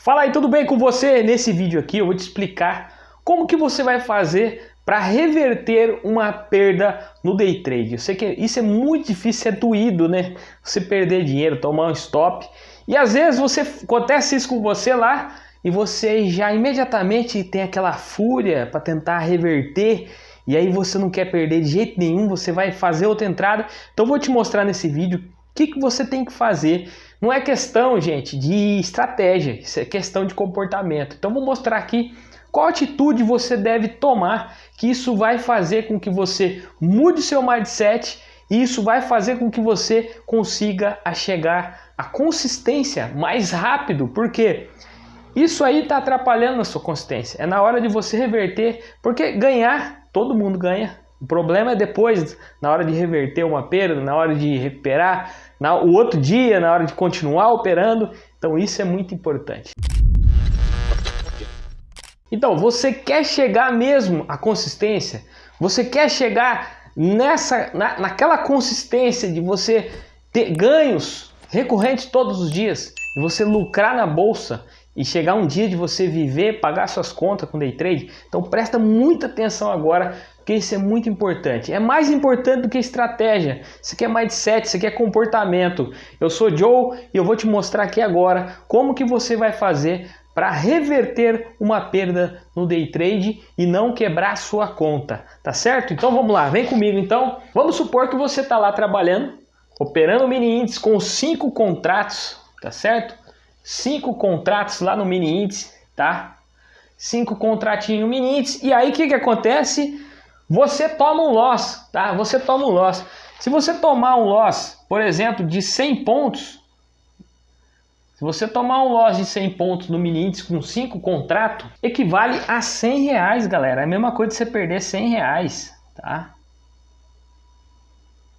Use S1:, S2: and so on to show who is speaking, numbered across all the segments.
S1: Fala aí, tudo bem com você? Nesse vídeo aqui eu vou te explicar como que você vai fazer para reverter uma perda no day trade. Eu sei que isso é muito difícil, é doído, né? Você perder dinheiro, tomar um stop. E às vezes acontece isso com você lá e você já imediatamente tem aquela fúria para tentar reverter. E aí você não quer perder de jeito nenhum, você vai fazer outra entrada. Então eu vou te mostrar nesse vídeo o que você tem que fazer. Não é questão, gente, de estratégia, isso é questão de comportamento. Então vou mostrar aqui qual atitude você deve tomar, que isso vai fazer com que você mude seu mindset e isso vai fazer com que você consiga chegar à consistência mais rápido, porque isso aí está atrapalhando a sua consistência. É na hora de você reverter, porque ganhar, todo mundo ganha. O problema é depois, na hora de reverter uma perda, na hora de recuperar, o outro dia, na hora de continuar operando. Então isso é muito importante. Então, você quer chegar mesmo à consistência? Você quer chegar naquela consistência de você ter ganhos recorrentes todos os dias, de você lucrar na bolsa e chegar um dia de você viver, pagar suas contas com day trade? Então presta muita atenção agora, porque isso é muito importante. É mais importante do que estratégia. Isso aqui é mindset, isso aqui é comportamento. Eu sou Joe e eu vou te mostrar aqui agora como que você vai fazer para reverter uma perda no day trade e não quebrar a sua conta, tá certo? Então vamos lá, vem comigo então. Vamos supor que você está lá trabalhando, operando o mini índice com 5 contratos, tá certo? 5 contratos lá no mini índice, tá? 5 contratinhos mini índice. E aí o que acontece? Você toma um loss, tá? Você toma um loss. Se você tomar um loss, por exemplo, de 100 pontos, se você tomar um loss de 100 pontos no mini índice com 5 contratos, equivale a 100 reais, galera. É a mesma coisa de você perder 100 reais, tá?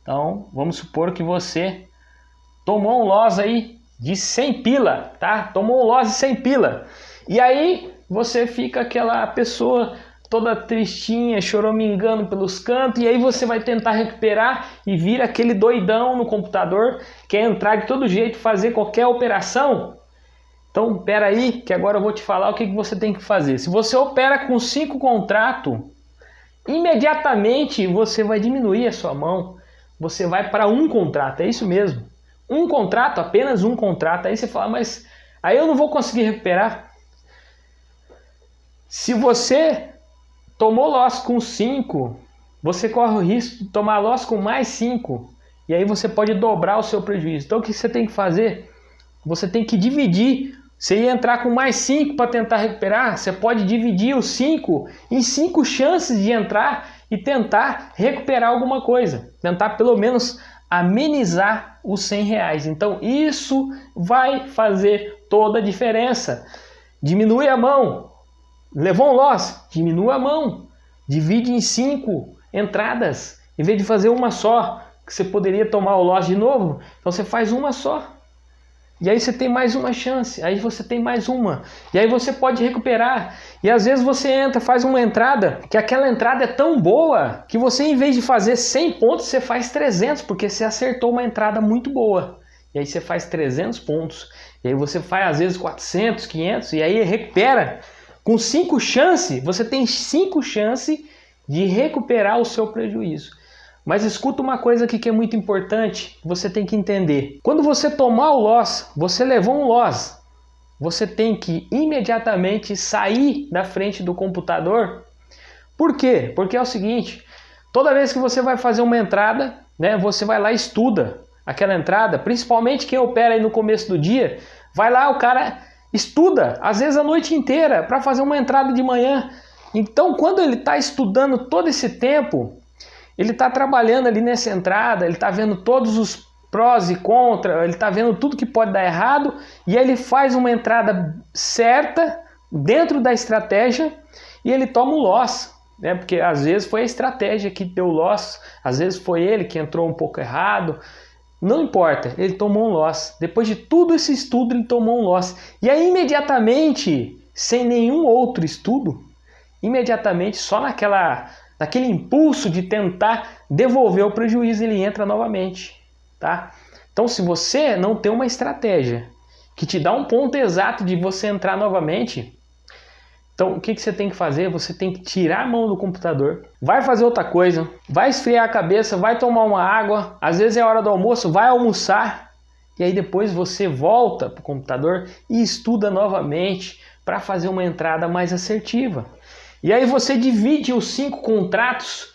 S1: Então, vamos supor que você tomou um loss aí de 100 pila, tá? Tomou um loss de 100 pila. E aí você fica aquela pessoa toda tristinha, choramingando pelos cantos, e aí você vai tentar recuperar e vira aquele doidão no computador, quer entrar de todo jeito, fazer qualquer operação. Então, pera aí, que agora eu vou te falar o que você tem que fazer. Se você opera com 5 contratos, imediatamente você vai diminuir a sua mão, você vai para um contrato, é isso mesmo. Um contrato, apenas um contrato. Aí você fala, mas aí eu não vou conseguir recuperar. Se você tomou loss com 5, você corre o risco de tomar loss com mais 5. E aí você pode dobrar o seu prejuízo. Então o que você tem que fazer? Você tem que dividir. Você ia entrar com mais 5 para tentar recuperar. Você pode dividir os 5 em 5 chances de entrar e tentar recuperar alguma coisa. Tentar pelo menos amenizar os 100 reais. Então isso vai fazer toda a diferença. Diminui a mão. Levou um loss? Diminua a mão. Divide em 5 entradas. Em vez de fazer uma só, que você poderia tomar o loss de novo, então você faz uma só. E aí você tem mais uma chance. Aí você tem mais uma. E aí você pode recuperar. E às vezes você entra, faz uma entrada, que aquela entrada é tão boa, que você em vez de fazer 100 pontos, você faz 300, porque você acertou uma entrada muito boa. E aí você faz 300 pontos. E aí você faz às vezes 400, 500, e aí recupera. Com 5 chances, você tem 5 chances de recuperar o seu prejuízo. Mas escuta uma coisa aqui que é muito importante, você tem que entender. Quando você tomar o loss, você levou um loss, você tem que imediatamente sair da frente do computador. Por quê? Porque é o seguinte, toda vez que você vai fazer uma entrada, né, você vai lá e estuda aquela entrada, principalmente quem opera aí no começo do dia, vai lá, o cara estuda, às vezes a noite inteira, para fazer uma entrada de manhã. Então, quando ele está estudando todo esse tempo, ele está trabalhando ali nessa entrada, ele está vendo todos os prós e contras, ele está vendo tudo que pode dar errado, e ele faz uma entrada certa, dentro da estratégia, e ele toma um loss, né? Porque às vezes foi a estratégia que deu loss, às vezes foi ele que entrou um pouco errado. Não importa, ele tomou um loss. Depois de tudo esse estudo, ele tomou um loss. E aí, imediatamente, sem nenhum outro estudo, imediatamente, só naquele impulso de tentar devolver o prejuízo, ele entra novamente, tá? Então, se você não tem uma estratégia que te dá um ponto exato de você entrar novamente. Então, o que você tem que fazer? Você tem que tirar a mão do computador, vai fazer outra coisa, vai esfriar a cabeça, vai tomar uma água, às vezes é hora do almoço, vai almoçar, e aí depois você volta para o computador e estuda novamente para fazer uma entrada mais assertiva. E aí você divide os 5 contratos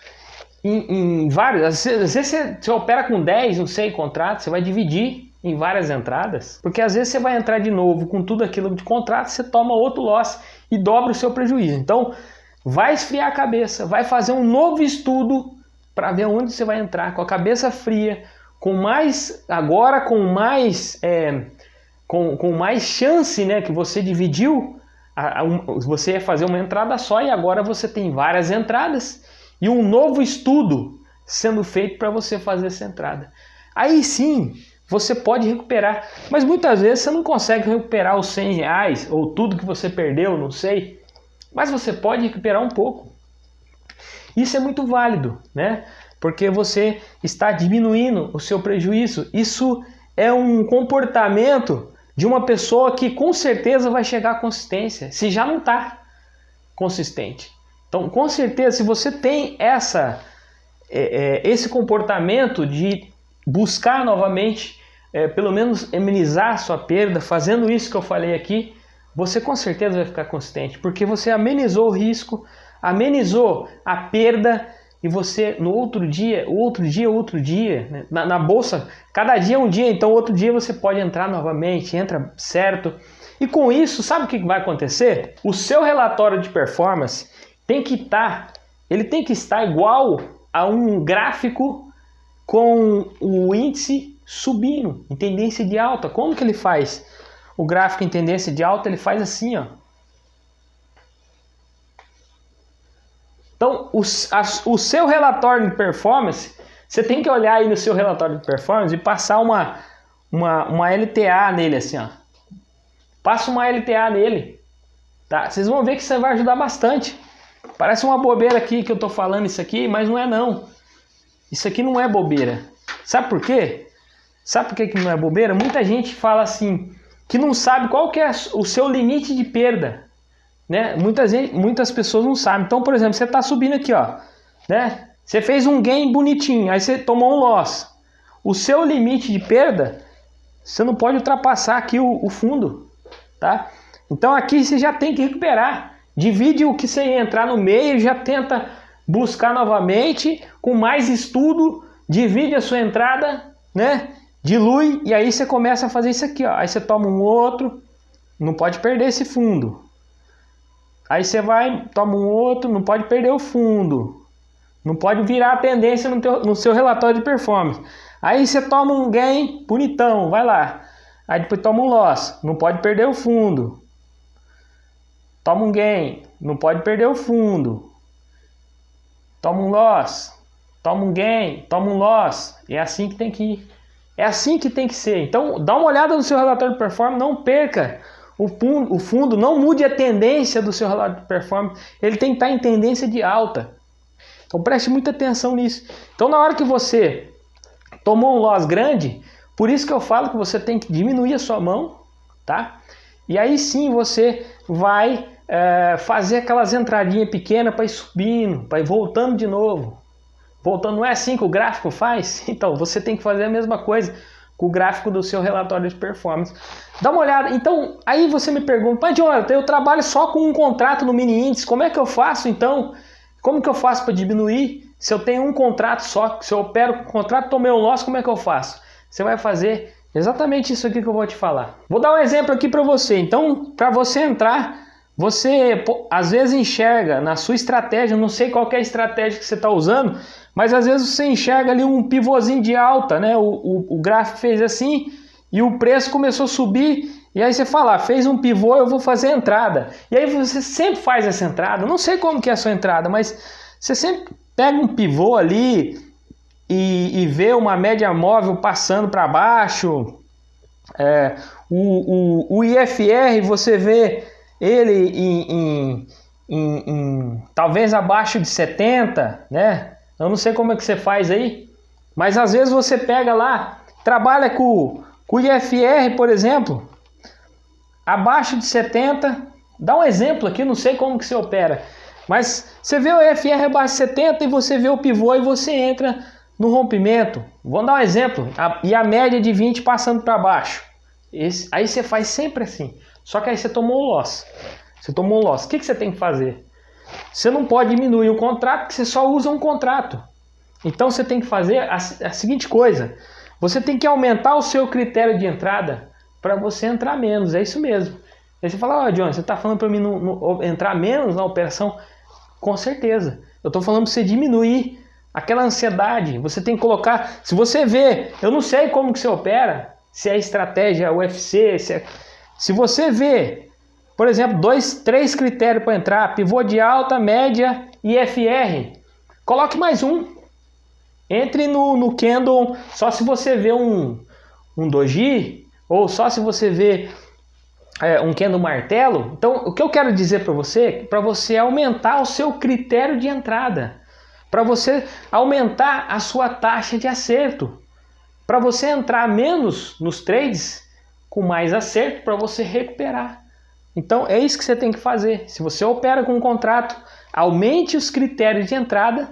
S1: em vários, às vezes você opera com 10, não sei, contratos, você vai dividir em várias entradas, porque às vezes você vai entrar de novo com tudo aquilo de contrato, você toma outro loss e dobra o seu prejuízo. Então, vai esfriar a cabeça, vai fazer um novo estudo para ver onde você vai entrar, com a cabeça fria, com mais, agora com mais, com mais chance, né, que você dividiu, você ia fazer uma entrada só e agora você tem várias entradas e um novo estudo sendo feito para você fazer essa entrada. Aí sim, você pode recuperar, mas muitas vezes você não consegue recuperar os R$100 ou tudo que você perdeu, não sei, mas você pode recuperar um pouco. Isso é muito válido, né? Porque você está diminuindo o seu prejuízo. Isso é um comportamento de uma pessoa que com certeza vai chegar à consistência, se já não está consistente. Então, com certeza, se você tem esse comportamento de buscar novamente, pelo menos amenizar a sua perda, fazendo isso que eu falei aqui, você com certeza vai ficar consistente, porque você amenizou o risco, amenizou a perda, e você no outro dia, né? na bolsa, cada dia é um dia, então outro dia você pode entrar novamente, entra certo. E com isso, sabe o que vai acontecer? O seu relatório de performance tem que estar igual a um gráfico com o índice subindo, em tendência de alta. Como que ele faz? O gráfico em tendência de alta, ele faz assim, ó. Então, o seu relatório de performance, você tem que olhar aí no seu relatório de performance e passar uma LTA nele, assim, ó. Passa uma LTA nele, tá? Vocês vão ver que isso vai ajudar bastante. Parece uma bobeira aqui que eu tô falando isso aqui, mas não é não. Isso aqui não é bobeira. Sabe por quê? Sabe por que não é bobeira? Muita gente fala assim, que não sabe qual que é o seu limite de perda, né? Muitas pessoas não sabem. Então, por exemplo, você está subindo aqui, ó, né? Você fez um gain bonitinho, aí você tomou um loss. O seu limite de perda, você não pode ultrapassar aqui o fundo, tá? Então aqui você já tem que recuperar. Divide o que você ia entrar no meio, já tenta buscar novamente, com mais estudo, divide a sua entrada, né? Dilui, e aí você começa a fazer isso aqui, ó. Aí você toma um outro, não pode perder esse fundo. Aí você vai, toma um outro, não pode perder o fundo. Não pode virar a tendência no seu relatório de performance. Aí você toma um gain bonitão, vai lá. Aí depois toma um loss, não pode perder o fundo. Toma um gain, não pode perder o fundo. Toma um loss, toma um gain, toma um loss. É assim que tem que ir. É assim que tem que ser. Então, dá uma olhada no seu relatório de performance, não perca o fundo, não mude a tendência do seu relatório de performance. Ele tem que estar em tendência de alta. Então, preste muita atenção nisso. Então, na hora que você tomou um loss grande, por isso que eu falo que você tem que diminuir a sua mão, tá? E aí sim você vai fazer aquelas entradinhas pequenas para ir subindo, para ir voltando de novo. Voltando, não é assim que o gráfico faz? Então, você tem que fazer a mesma coisa com o gráfico do seu relatório de performance. Dá uma olhada. Então, aí você me pergunta, mas Jonathan, eu trabalho só com um contrato no mini índice, como é que eu faço então? Como que eu faço para diminuir? Se eu tenho um contrato só, se eu opero com um contrato, tomei um loss, como é que eu faço? Você vai fazer exatamente isso aqui que eu vou te falar. Vou dar um exemplo aqui para você. Então, para você entrar, você às vezes enxerga na sua estratégia, não sei qual que é a estratégia que você está usando, mas às vezes você enxerga ali um pivôzinho de alta, né? O gráfico fez assim e o preço começou a subir, e aí você fala, fez um pivô, eu vou fazer a entrada. E aí você sempre faz essa entrada, não sei como que é a sua entrada, mas você sempre pega um pivô ali e vê uma média móvel passando para baixo. O IFR você vê ele talvez abaixo de 70, né? Eu não sei como é que você faz aí, mas às vezes você pega lá, trabalha com o IFR, por exemplo, abaixo de 70, dá um exemplo aqui, não sei como que você opera, mas você vê o FR abaixo de 70 e você vê o pivô e você entra no rompimento. Vamos dar um exemplo, e a média de 20 passando para baixo. Aí você faz sempre assim, só que aí você tomou o loss. Você tomou o loss. O que você tem que fazer? Você não pode diminuir o contrato, porque você só usa um contrato. Então você tem que fazer a seguinte coisa. Você tem que aumentar o seu critério de entrada para você entrar menos. É isso mesmo. Aí você fala, ó, Johnny, você está falando para mim não entrar menos na operação? Com certeza. Eu estou falando para você diminuir aquela ansiedade. Você tem que colocar... Se você vê, eu não sei como que você opera, se é estratégia UFC, se você vê... Por exemplo, 3 critérios para entrar, pivô de alta, média e FR. Coloque mais um. Entre no candle só se você vê um doji, ou só se você vê um candle martelo. Então, o que eu quero dizer para você aumentar o seu critério de entrada, para você aumentar a sua taxa de acerto, para você entrar menos nos trades com mais acerto, para você recuperar. Então é isso que você tem que fazer. Se você opera com um contrato, aumente os critérios de entrada.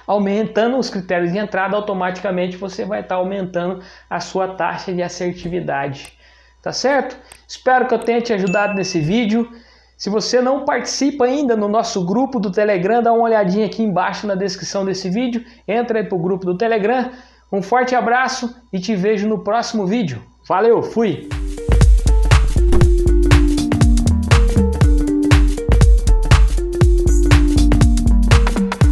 S1: Aumentando os critérios de entrada, automaticamente você vai estar aumentando a sua taxa de assertividade. Tá certo? Espero que eu tenha te ajudado nesse vídeo. Se você não participa ainda no nosso grupo do Telegram, dá uma olhadinha aqui embaixo na descrição desse vídeo. Entra aí pro grupo do Telegram. Um forte abraço e te vejo no próximo vídeo. Valeu, fui!